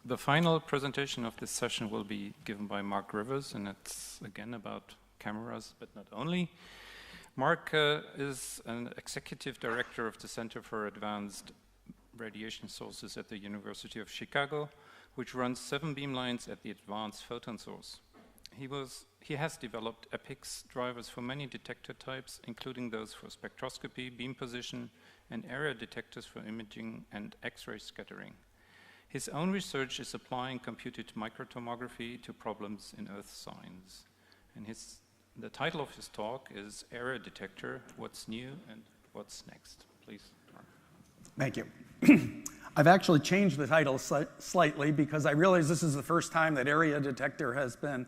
The final presentation of this session will be given by Mark Rivers, and it's again about cameras, but not only. Mark is an executive director of the Center for Advanced Radiation Sources at the University of Chicago, which runs 7 beamlines at the Advanced Photon Source. He has developed EPICS drivers for many detector types, including those for spectroscopy, beam position, and area detectors for imaging and X-ray scattering. His own research is applying computed microtomography to problems in Earth science. And the title of his talk is areaDetector, What's New and What's Next. Please, Mark. Thank you. I've actually changed the title slightly because I realize this is the first time that areaDetector has been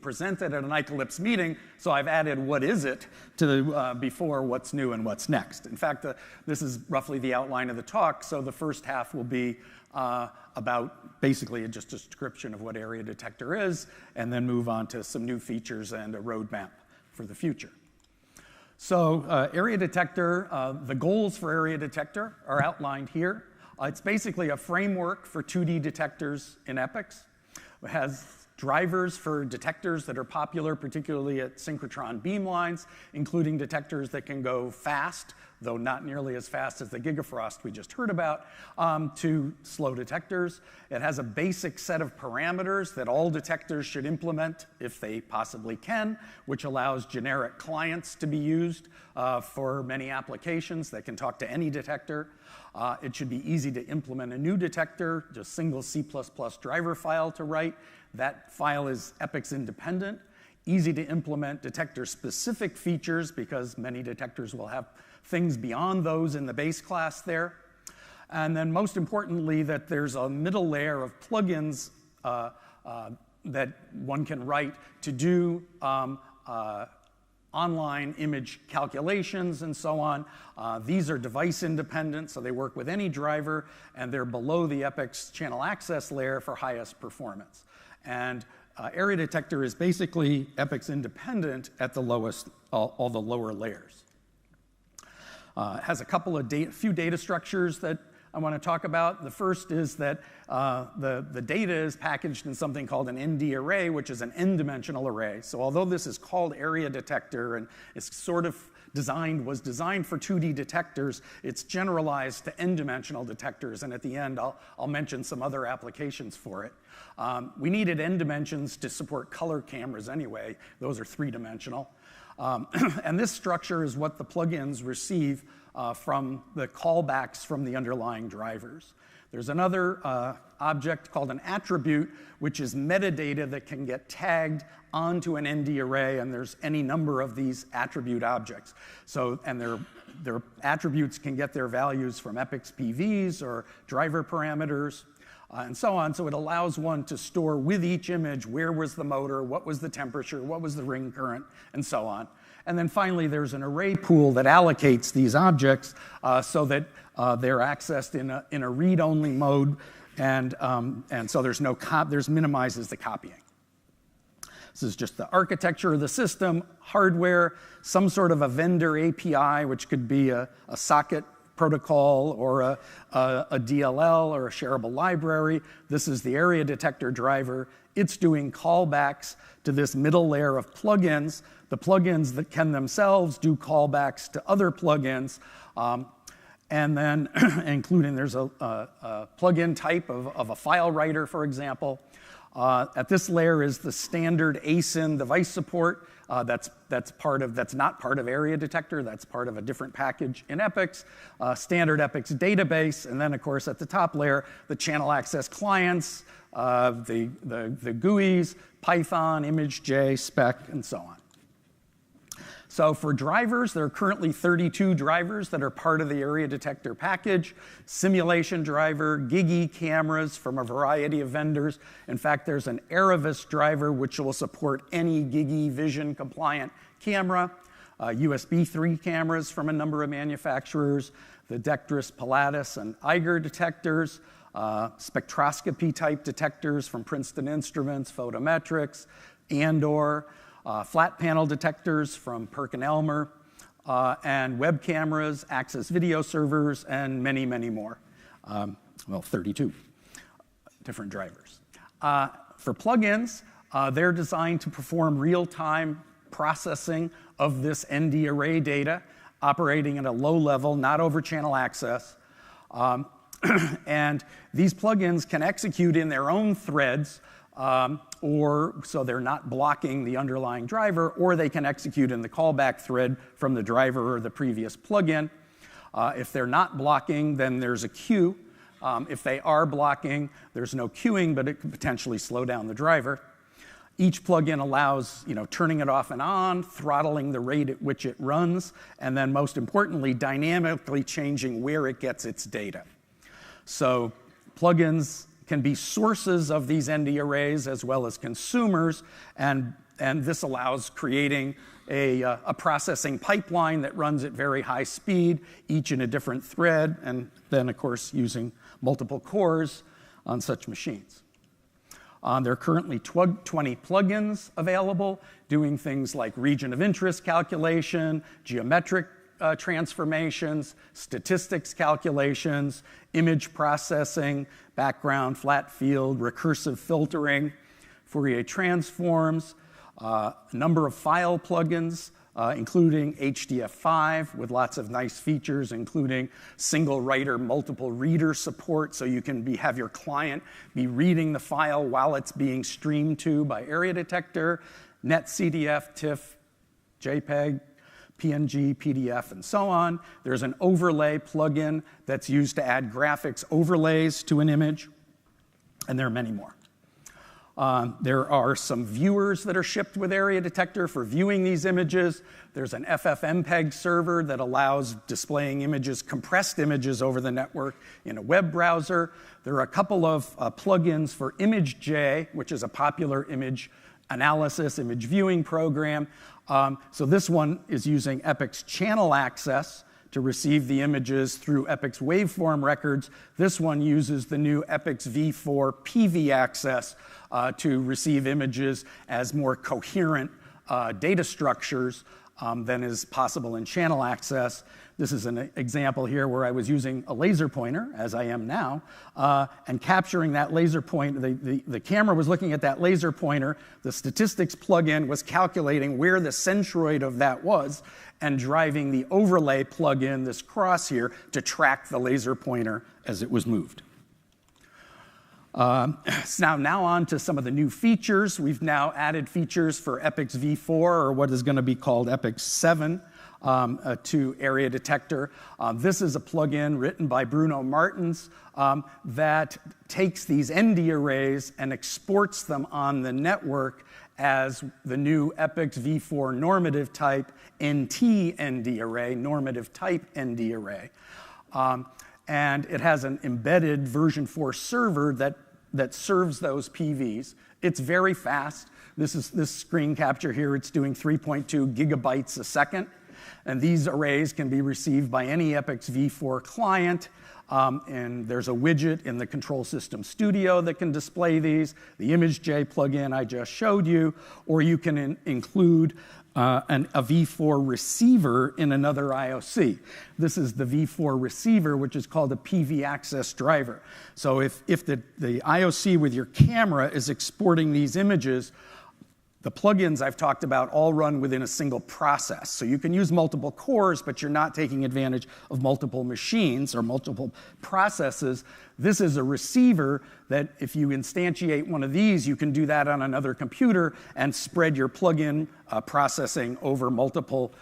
presented at an ICALEPCS meeting, so I've added what is it to before what's new and what's next. In fact, this is roughly the outline of the talk, so the first half will be about basically just a description of what areaDetector is, and then move on to some new features and a roadmap for the future. So areaDetector, the goals for areaDetector are outlined here. It's basically a framework for 2D detectors in EPICS. It has drivers for detectors that are popular, particularly at synchrotron beamlines, including detectors that can go fast, though not nearly as fast as the gigafrost we just heard about, to slow detectors. It has a basic set of parameters that all detectors should implement if they possibly can, which allows generic clients to be used for many applications that can talk to any detector. It should be easy to implement a new detector, just single C++ driver file to write. That file is EPICS independent, easy to implement detector-specific features because many detectors will have things beyond those in the base class there. And then most importantly, that there's a middle layer of plugins that one can write to do online image calculations and so on. These are device independent, so they work with any driver, and they're below the EPICS channel access layer for highest performance. And areaDetector is basically EPICS independent at the lowest, all the lower layers. It has a couple of few data structures that I want to talk about. The first is that the data is packaged in something called an ND array, which is an n-dimensional array. So although this is called areaDetector and it's sort of was designed for 2D detectors, it's generalized to n-dimensional detectors, and at the end I'll mention some other applications for it. We needed n dimensions to support color cameras anyway. Those are 3-dimensional. And this structure is what the plugins receive from the callbacks from the underlying drivers. There's another object called an attribute, which is metadata that can get tagged onto an ND array, and there's any number of these attribute objects. So, and their attributes can get their values from EPICS PVs or driver parameters, and so on. So it allows one to store with each image where was the motor, what was the temperature, what was the ring current, and so on. And then finally, there's an array pool that allocates these objects so that they're accessed in a read-only mode, and so there's minimizes the copying. This is just the architecture of the system, hardware, some sort of a vendor API, which could be a socket protocol or a DLL or a shareable library. This is the areaDetector driver. It's doing callbacks to this middle layer of plugins, the plugins that can themselves do callbacks to other plugins, and then including there's a plugin type of a file writer, for example. At this layer is the standard ASIN device support. That's not part of areaDetector. That's part of a different package in EPICS, standard EPICS database, and then of course at the top layer the channel access clients, the GUIs, Python, ImageJ, Spec, and so on. So for drivers, there are currently 32 drivers that are part of the areaDetector package. Simulation driver, GIGI cameras from a variety of vendors. In fact, there's an Aravis driver which will support any GIGI vision compliant camera. USB 3 cameras from a number of manufacturers. The Detectors, Pilatus, and Eiger detectors. Spectroscopy type detectors from Princeton Instruments, Photometrics, Andor. Flat panel detectors from Perkin-Elmer, and web cameras, Access video servers, and many, many more. Well, 32. different drivers. For plugins, they're designed to perform real-time processing of this ND array data, operating at a low level, not over channel access. And these plugins can execute in their own threads, or so they're not blocking the underlying driver, or they can execute in the callback thread from the driver or the previous plugin. If they're not blocking, then there's a queue. If they are blocking, there's no queuing, but it could potentially slow down the driver. Each plugin allows, turning it off and on, throttling the rate at which it runs, and then most importantly, dynamically changing where it gets its data. So plugins can be sources of these ND arrays as well as consumers, and this allows creating a processing pipeline that runs at very high speed, each in a different thread, and then, of course, using multiple cores on such machines. There are currently 20 plugins available, doing things like region of interest calculation, geometric transformations, statistics calculations, image processing, background, flat field, recursive filtering, Fourier transforms, a number of file plugins, including HDF5 with lots of nice features, including single writer, multiple reader support, so you can have your client be reading the file while it's being streamed to by areaDetector, NetCDF, TIFF, JPEG, PNG, PDF, and so on. There's an overlay plugin that's used to add graphics overlays to an image, and there are many more. There are some viewers that are shipped with areaDetector for viewing these images. There's an FFmpeg server that allows displaying images, compressed images over the network in a web browser. There are a couple of plugins for ImageJ, which is a popular image analysis, image viewing program. So this one is using EPICS channel access to receive the images through EPICS waveform records. This one uses the new EPICS v4 pvAccess to receive images as more coherent data structures than is possible in channel access. This is an example here where I was using a laser pointer, as I am now, and capturing that laser pointer. The camera was looking at that laser pointer. The statistics plugin was calculating where the centroid of that was and driving the overlay plugin, this cross here, to track the laser pointer as it was moved. So now on to some of the new features. We've now added features for EPICS v4, or what is going to be called EPICS 7, to areaDetector. This is a plugin written by Bruno Martens that takes these ND arrays and exports them on the network as the new EPICS v4 normative type NT ND array, normative type ND array. And it has an embedded version 4 server that serves those PVs. It's very fast. This screen capture here, it's doing 3.2 gigabytes a second. And these arrays can be received by any EPICS v4 client. And there's a widget in the Control System Studio that can display these, the ImageJ plugin I just showed you, or you can include a v4 receiver in another IOC. This is the v4 receiver, which is called a pvAccess driver. So if the IOC with your camera is exporting these images, the plugins I've talked about all run within a single process. So you can use multiple cores, but you're not taking advantage of multiple machines or multiple processes. This is a receiver that if you instantiate one of these, you can do that on another computer and spread your plugin processing over multiple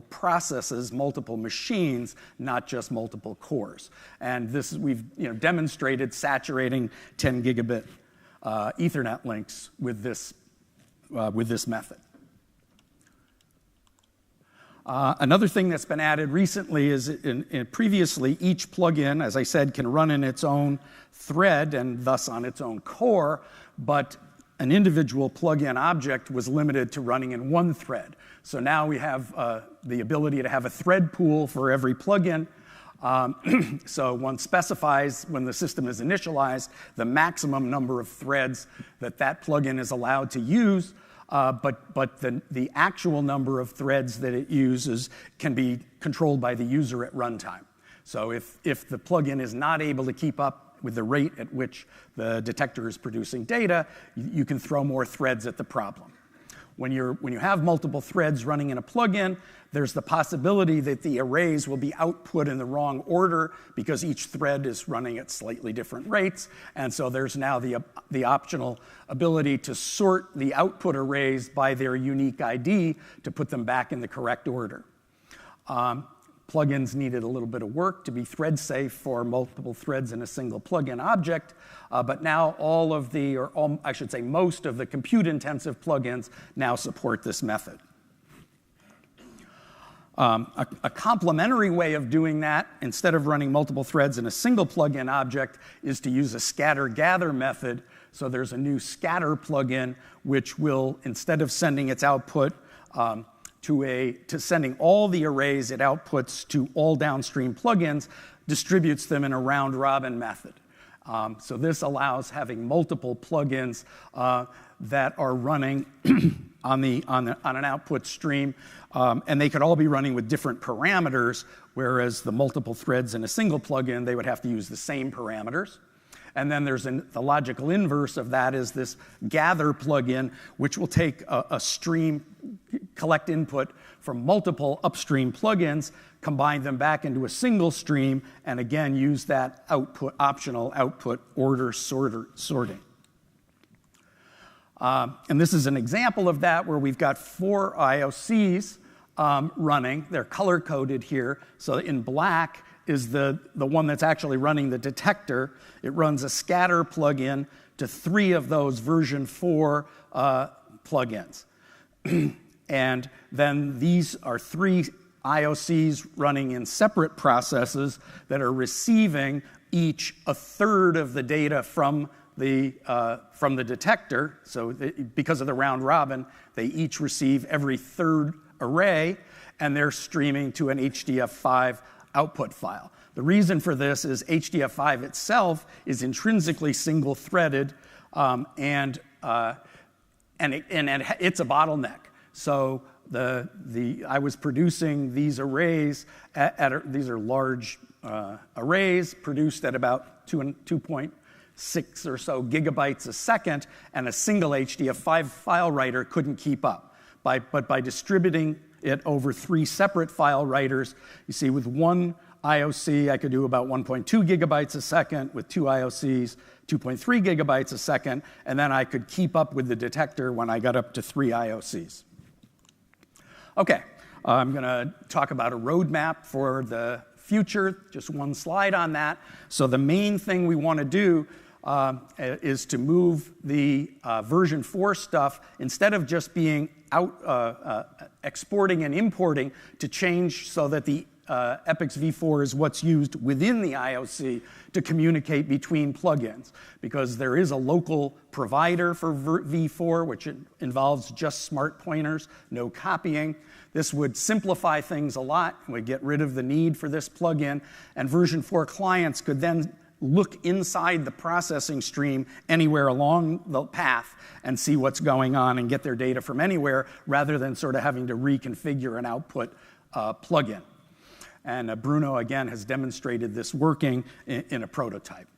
processes, multiple machines, not just multiple cores. And this we've demonstrated saturating 10 gigabit Ethernet links with this method. Another thing that's been added recently is previously each plugin, as I said, can run in its own thread and thus on its own core, but an individual plugin object was limited to running in one thread. So now we have the ability to have a thread pool for every plugin. So one specifies, when the system is initialized, the maximum number of threads that plugin is allowed to use, but the actual number of threads that it uses can be controlled by the user at runtime. So if the plugin is not able to keep up with the rate at which the detector is producing data, you can throw more threads at the problem. When you have multiple threads running in a plugin, there's the possibility that the arrays will be output in the wrong order because each thread is running at slightly different rates. And so there's now the optional ability to sort the output arrays by their unique ID to put them back in the correct order. Plugins needed a little bit of work to be thread safe for multiple threads in a single plugin object, but now I should say most of the compute-intensive plugins now support this method. A complementary way of doing that, instead of running multiple threads in a single plugin object, is to use a scatter-gather method. So there's a new scatter plugin which will, instead of sending its output to sending all the arrays it outputs to all downstream plugins, distributes them in a round-robin method. So this allows having multiple plugins that are running on an output stream, and they could all be running with different parameters, whereas the multiple threads in a single plugin, they would have to use the same parameters. And then there's the logical inverse of that is this gather plugin, which will take a stream, collect input from multiple upstream plugins, combine them back into a single stream, and again use that optional output order sorting. And this is an example of that where we've got 4 IOCs running. They're color-coded here. So in black is the one that's actually running the detector. It runs a scatter plugin to 3 of those version 4 plugins. And then these are 3 IOCs running in separate processes that are receiving each a third of the data from the detector. So because of the round robin, they each receive every third array, and they're streaming to an HDF5 output file. The reason for this is HDF5 itself is intrinsically single-threaded, and it's a bottleneck. So I was producing these arrays these are large arrays produced at about 2.6 or so gigabytes a second, and a single HDF5 file writer couldn't keep up. But by distributing it over 3 separate file writers, you see with one IOC I could do about 1.2 gigabytes a second, with 2 IOCs 2.3 gigabytes a second, and then I could keep up with the detector when I got up to 3 IOCs. Okay, I'm going to talk about a roadmap for the future, just one slide on that. So the main thing we want to do is to move the version 4 stuff, instead of just being exporting and importing, to change so that the EPICS v4 is what's used within the IOC to communicate between plugins, because there is a local provider for v4, which involves just smart pointers, no copying. This would simplify things a lot, and would get rid of the need for this plugin, and version 4 clients could then look inside the processing stream anywhere along the path and see what's going on and get their data from anywhere, rather than sort of having to reconfigure an output plugin. And Bruno, again, has demonstrated this working in a prototype.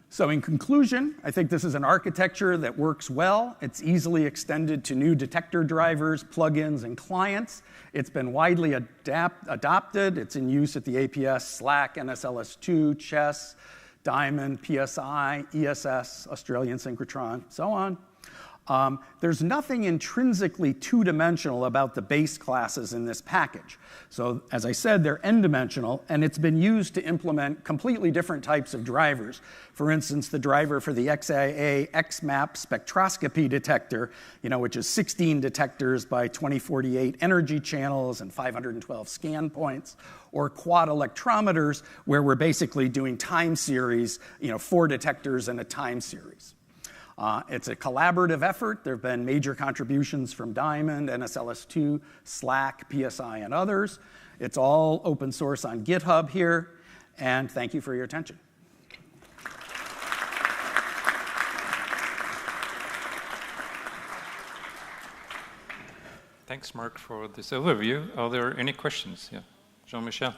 So in conclusion, I think this is an architecture that works well. It's easily extended to new detector drivers, plugins, and clients. It's been widely adopted. It's in use at the APS, SLAC, NSLS2, Chess, Diamond, PSI, ESS, Australian Synchrotron, so on. There's nothing intrinsically two-dimensional about the base classes in this package. So as I said, they're n-dimensional, and it's been used to implement completely different types of drivers. For instance, the driver for the XIA XMAP spectroscopy detector, which is 16 detectors by 2048 energy channels and 512 scan points, or quad electrometers, where we're basically doing time series, 4 detectors in a time series. It's a collaborative effort. There have been major contributions from Diamond, NSLS2, SLAC, PSI, and others. It's all open source on GitHub here, and thank you for your attention. Thanks, Mark, for this overview. Are there any questions? Yeah, Jean-Michel.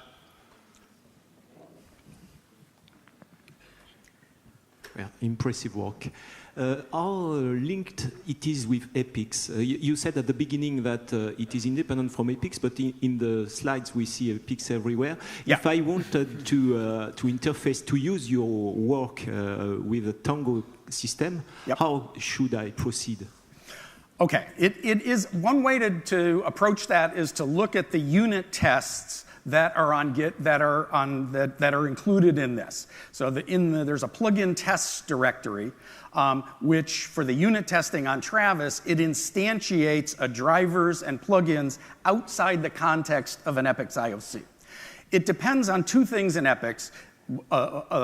Impressive work. How linked it is with EPICS? You said at the beginning that it is independent from EPICS, but in the slides we see EPICS everywhere. Yeah. If I wanted to interface, to use your work with a Tango system, yep. How should I proceed? Okay, it is one way to approach that is to look at the unit tests that are on Git that are included in this. So there's a plugin tests directory, which for the unit testing on Travis, it instantiates drivers and plugins outside the context of an EPICS IOC. It depends on two things in EPICS.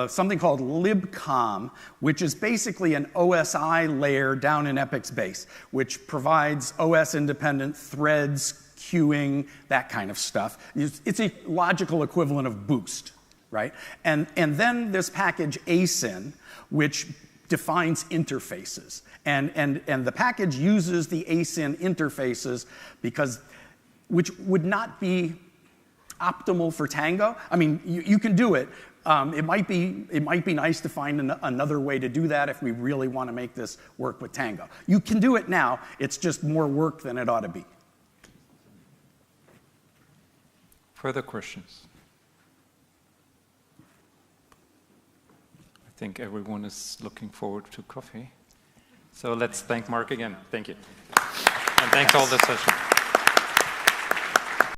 Something called libcom, which is basically an OSI layer down in EPICS base, which provides OS-independent threads, queuing, that kind of stuff. It's a logical equivalent of Boost, right? And then this package asyn, which defines interfaces. And the package uses the asyn interfaces which would not be optimal for Tango. I mean, you can do it. It might be nice to find another way to do that if we really want to make this work with Tango. You can do it now. It's just more work than it ought to be. Further questions? I think everyone is looking forward to coffee. So let's thank Mark again. Thank you. And thanks all the session.